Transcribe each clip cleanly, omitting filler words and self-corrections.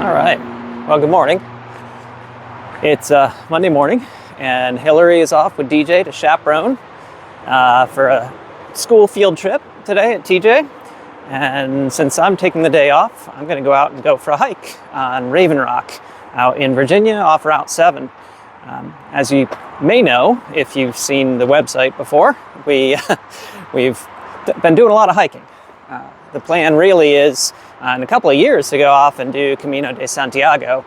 All right, well, good morning. It's Monday morning, and Hillary is off with DJ to chaperone for a school field trip today at TJ. And since I'm taking the day off, I'm going to go out and go for a hike on Raven Rock out in Virginia off Route 7. As you may know, if you've seen the website before, we've been doing a lot of hiking. The plan really is in a couple of years to go off and do Camino de Santiago,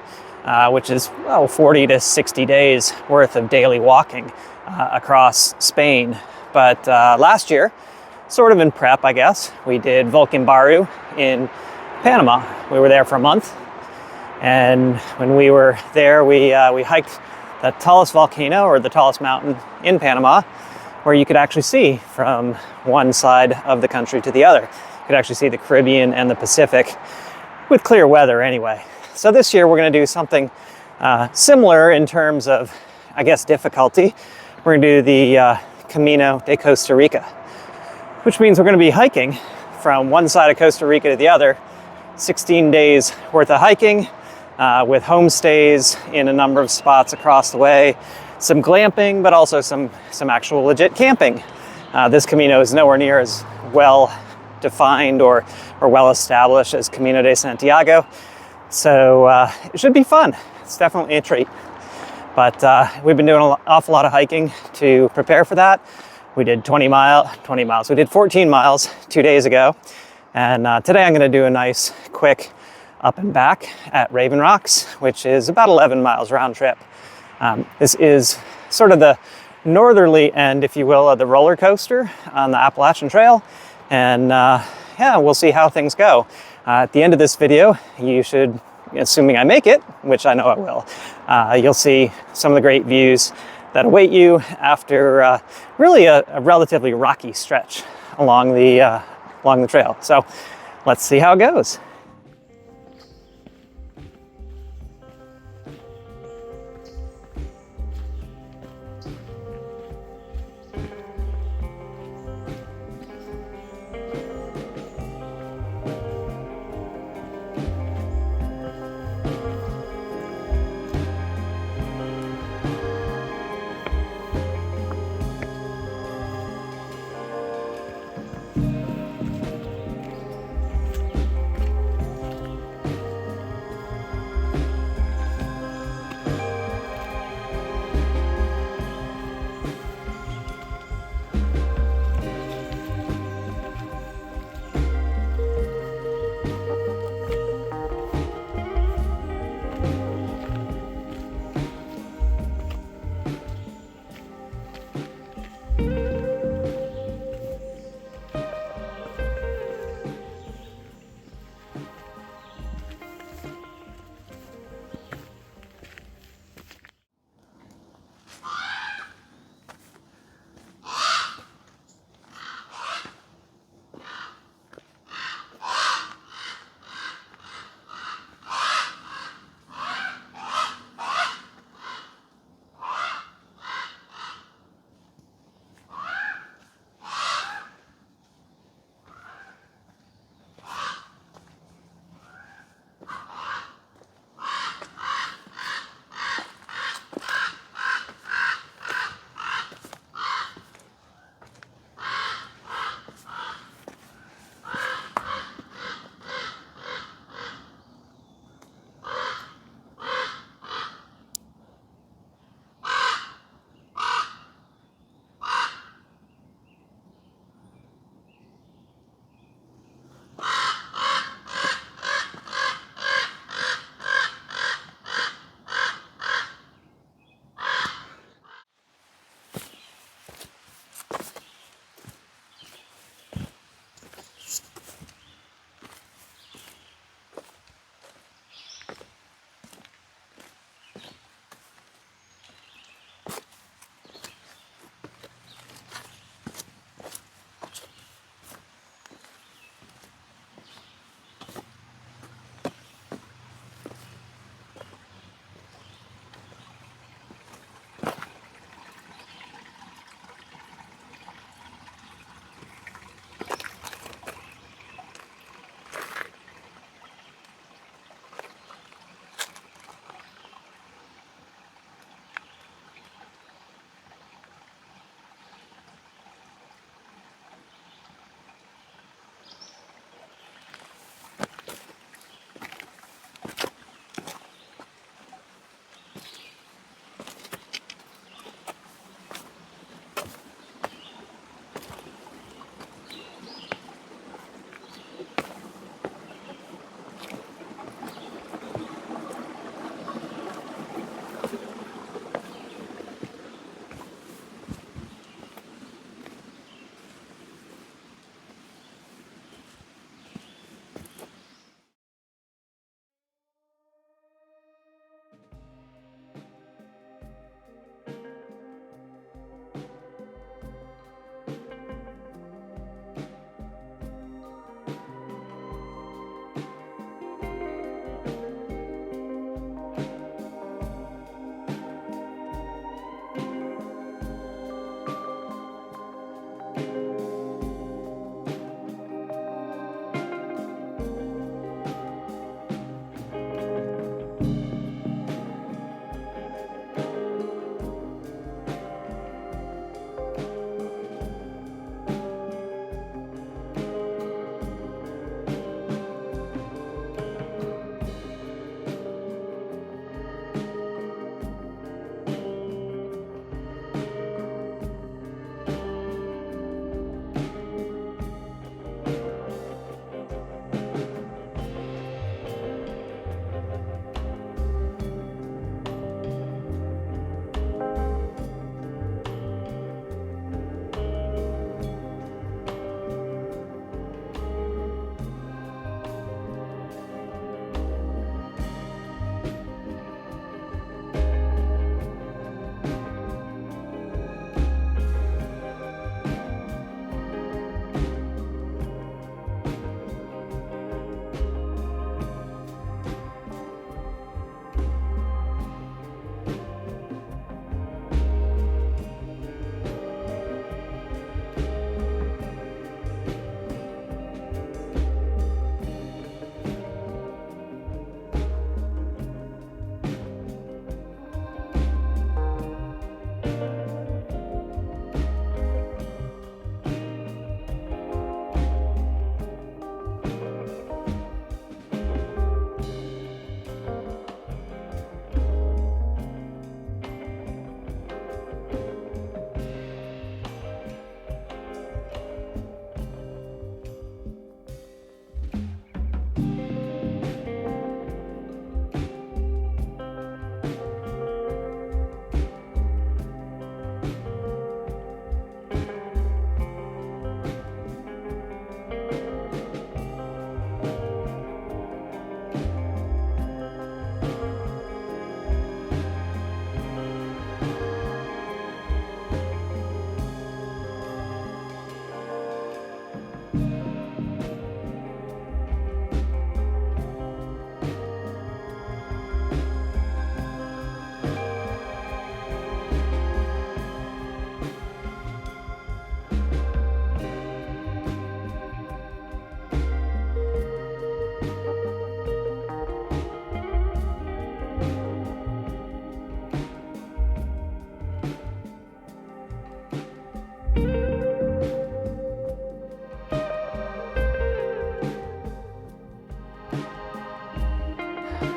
which is 40 to 60 days worth of daily walking across Spain. But last year, sort of in prep, I guess, we did Volcan Baru in Panama. We were there for a month, and when we were there, we hiked the tallest volcano, or the tallest mountain in Panama, where you could actually see from one side of the country to the other. You could actually see the Caribbean and the Pacific with clear weather anyway. So this year we're going to do something similar in terms of, I guess, difficulty. We're going to do the Camino de Costa Rica, which means we're going to be hiking from one side of Costa Rica to the other, 16 days worth of hiking with homestays in a number of spots across the way, some glamping, but also some actual legit camping. This Camino is nowhere near as well defined or well established as Camino de Santiago, so it should be fun. It's definitely a treat. But we've been doing an awful lot of hiking to prepare for that. We did 20 miles. We did 14 miles 2 days ago, and today I'm going to do a nice quick up and back at Raven Rocks, which is about 11 miles round trip. This is sort of the northerly end, if you will, of the roller coaster on the Appalachian Trail. And yeah, we'll see how things go. At the end of this video, you should, assuming I make it, which I know I will, you'll see some of the great views that await you after really a relatively rocky stretch along the trail. So let's see how it goes.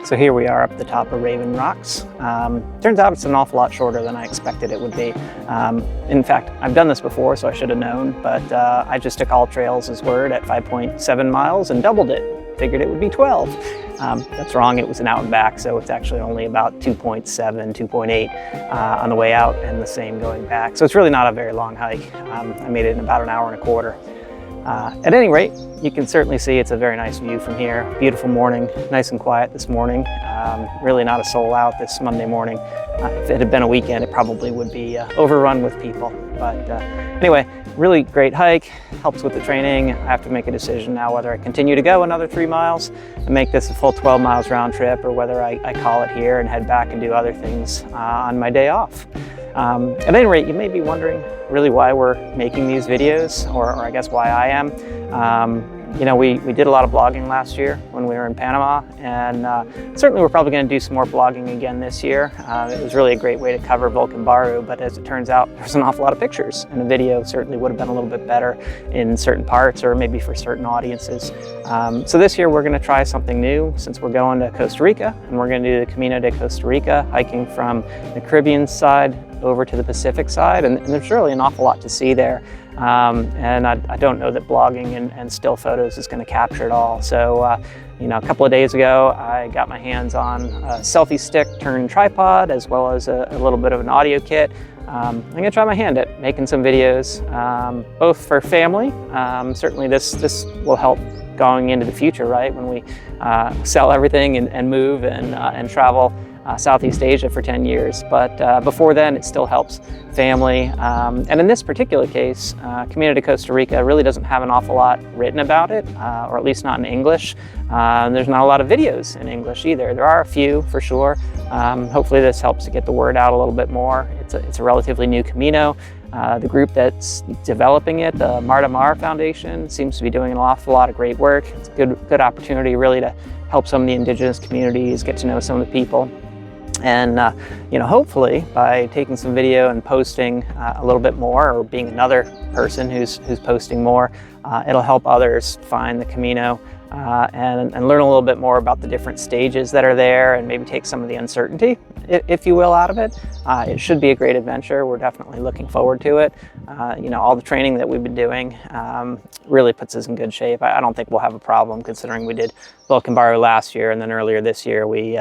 So here we are up the top of Raven Rocks. Turns out it's an awful lot shorter than I expected it would be. In fact, I've done this before, so I should have known, but I just took All Trails' word at 5.7 miles and doubled it. Figured it would be 12. That's wrong, it was an out and back, so it's actually only about 2.7, 2.8 on the way out and the same going back. So it's really not a very long hike. I made it in about an hour and a quarter. At any rate, you can certainly see it's a very nice view from here. Beautiful morning, nice and quiet this morning. Really not a soul out this Monday morning. If it had been a weekend, it probably would be overrun with people. But anyway, really great hike, helps with the training. I have to make a decision now whether I continue to go another 3 miles and make this a full 12 miles round trip, or whether I call it here and head back and do other things on my day off. At any rate, you may be wondering really why we're making these videos, or I guess why I am. You know, we did a lot of blogging last year when we were in Panama, and certainly we're probably going to do some more blogging again this year. It was really a great way to cover Volcan Baru, but as it turns out, there's an awful lot of pictures, and a video certainly would have been a little bit better in certain parts, or maybe for certain audiences. So this year we're going to try something new, since we're going to Costa Rica, and we're going to do the Camino de Costa Rica, hiking from the Caribbean side over to the Pacific side, and there's really an awful lot to see there. And I don't know that blogging and still photos is going to capture it all. So, you know, a couple of days ago, I got my hands on a selfie stick turned tripod, as well as a little bit of an audio kit. I'm going to try my hand at making some videos, both for family. Certainly this will help going into the future, right? When we sell everything and move and travel Southeast Asia for 10 years, but before then it still helps family. And in this particular case, Camino de Costa Rica really doesn't have an awful lot written about it, or at least not in English. There's not a lot of videos in English either. There are a few for sure. Hopefully this helps to get the word out a little bit more. It's a relatively new Camino. The group that's developing it, the Marta Mar Foundation, seems to be doing an awful lot of great work. It's a good opportunity really to help some of the indigenous communities, get to know some of the people. And you know, hopefully by taking some video and posting a little bit more, or being another person who's posting more, it'll help others find the Camino and learn a little bit more about the different stages that are there, and maybe take some of the uncertainty, if you will, out of it. It should be a great adventure. We're definitely looking forward to it. You know, all the training that we've been doing really puts us in good shape. I don't think we'll have a problem, considering we did Volcan Baru last year, and then earlier this year we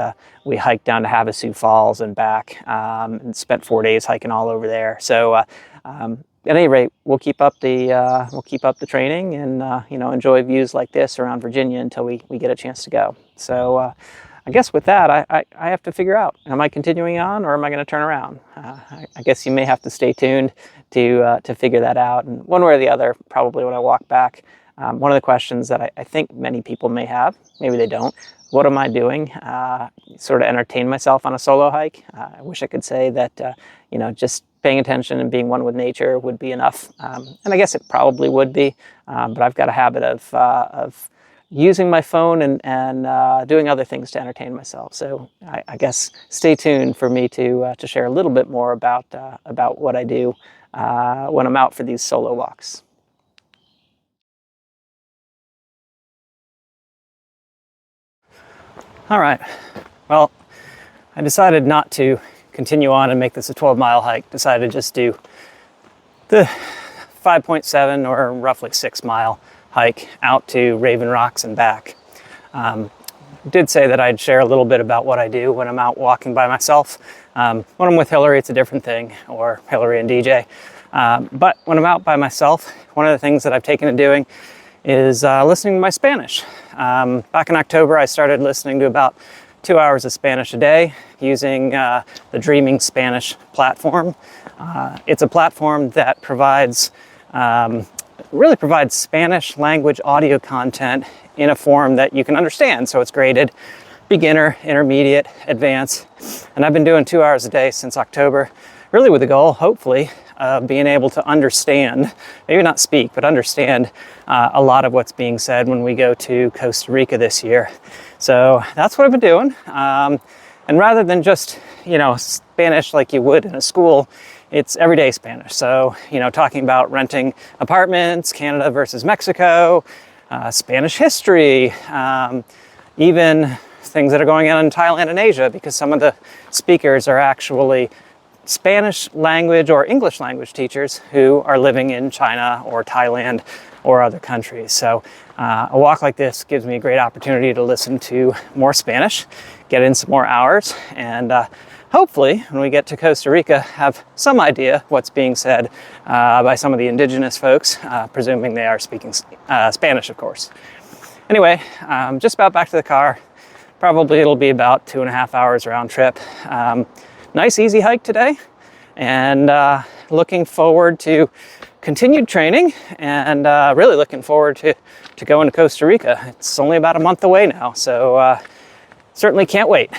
hiked down to Havasu Falls and back, and spent 4 days hiking all over there. So at any rate, we'll keep up the training, and you know, enjoy views like this around Virginia until we get a chance to go. So I guess with that, I have to figure out, am I continuing on, or am I going to turn around? I guess you may have to stay tuned to figure that out. And one way or the other, probably when I walk back, one of the questions that I think many people may have, maybe they don't, what am I doing? Sort of entertain myself on a solo hike. I wish I could say that, you know, just paying attention and being one with nature would be enough. And I guess it probably would be, but I've got a habit of using my phone and doing other things to entertain myself. So I guess stay tuned for me to share a little bit more about what I do when I'm out for these solo walks. All right, well, I decided not to continue on and make this a 12-mile hike. Decided to just do the 5.7 or roughly 6-mile hike out to Raven Rocks and back. Did say that I'd share a little bit about what I do when I'm out walking by myself. When I'm with Hillary, it's a different thing, or Hillary and DJ. But when I'm out by myself, one of the things that I've taken to doing is listening to my Spanish. Back in October, I started listening to about 2 hours of Spanish a day using the Dreaming Spanish platform. It's a platform that really provides Spanish language audio content in a form that you can understand. So it's graded beginner, intermediate, advanced. And I've been doing 2 hours a day since October, really with the goal, hopefully, of being able to understand, maybe not speak, but understand a lot of what's being said when we go to Costa Rica this year. So that's what I've been doing. And rather than just, you know, Spanish like you would in a school, it's everyday Spanish. So, you know, talking about renting apartments, Canada versus Mexico, Spanish history, even things that are going on in Thailand and Asia, because some of the speakers are actually Spanish language or English language teachers who are living in China or Thailand or other countries. So a walk like this gives me a great opportunity to listen to more Spanish, get in some more hours, and hopefully when we get to Costa Rica have some idea what's being said by some of the indigenous folks, presuming they are speaking Spanish, of course. Anyway, just about back to the car. Probably it'll be about 2.5 hours round trip. Nice easy hike today, and looking forward to continued training, and really looking forward to going to Costa Rica. It's only about a month away now, so certainly can't wait.